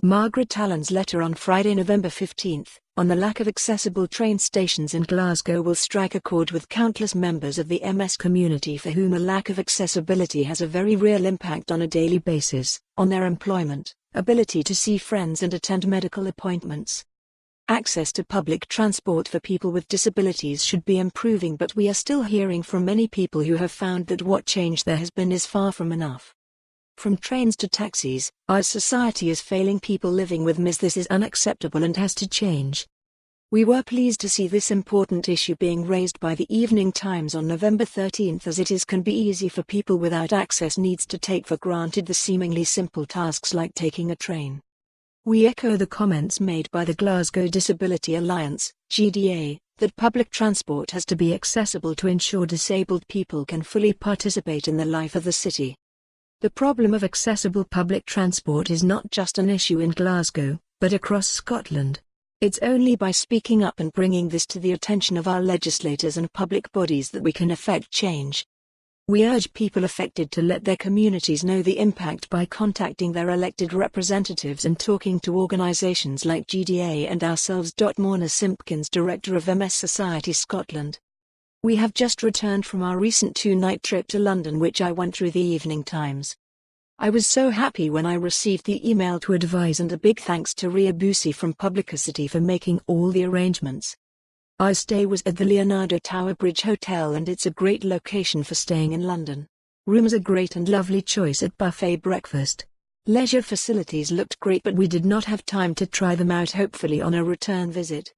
Margaret Allan's letter on Friday, November 15, on the lack of accessible train stations in Glasgow will strike a chord with countless members of the MS community for whom a lack of accessibility has a very real impact on a daily basis, on their employment, ability to see friends and attend medical appointments. Access to public transport for people with disabilities should be improving, but we are still hearing from many people who have found that what change there has been is far from enough. From trains to taxis, our society is failing people living with MS. This is unacceptable and has to change. We were pleased to see this important issue being raised by the Evening Times on November 13, as it can be easy for people without access needs to take for granted the seemingly simple tasks like taking a train. We echo the comments made by the Glasgow Disability Alliance, GDA, that public transport has to be accessible to ensure disabled people can fully participate in the life of the city. The problem of accessible public transport is not just an issue in Glasgow, but across Scotland. It's only by speaking up and bringing this to the attention of our legislators and public bodies that we can effect change. We urge people affected to let their communities know the impact by contacting their elected representatives and talking to organisations like GDA and ourselves. Mona Simpkins, Director of MS Society Scotland. We have just returned from our recent 2-night trip to London, which I went through the Evening Times. I was so happy when I received the email to advise, and a big thanks to Ria Busi from Publicity for making all the arrangements. Our stay was at the Leonardo Tower Bridge Hotel, and it's a great location for staying in London. Rooms are great and lovely choice at buffet breakfast. Leisure facilities looked great, but we did not have time to try them out, hopefully on a return visit.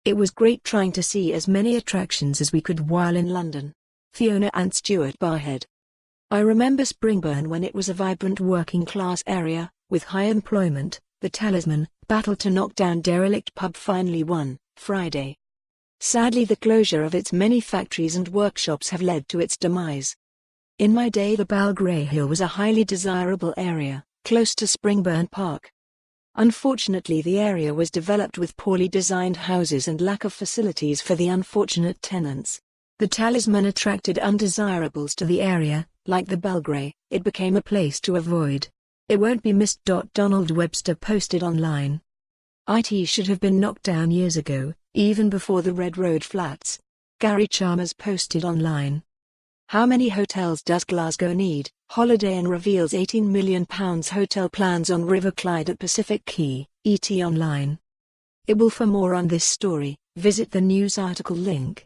It was great trying to see as many attractions as we could while in London. Fiona and Stuart Barhead. I remember Springburn when it was a vibrant working class area, with high employment. The Talisman, battle to knock down derelict pub finally won, Friday. Sadly, the closure of its many factories and workshops have led to its demise. In my day, the Belgrave Hill was a highly desirable area, close to Springburn Park. Unfortunately, the area was developed with poorly designed houses and lack of facilities for the unfortunate tenants. The Talisman attracted undesirables to the area. Like the Belgrave, it became a place to avoid. It won't be missed. Donald Webster posted online. IT should have been knocked down years ago, even before the Red Road flats. Gary Chalmers posted online. How many hotels does Glasgow need? Holiday Inn reveals £18 million hotel plans on River Clyde at Pacific Quay, ET Online. For more on this story, visit the news article link.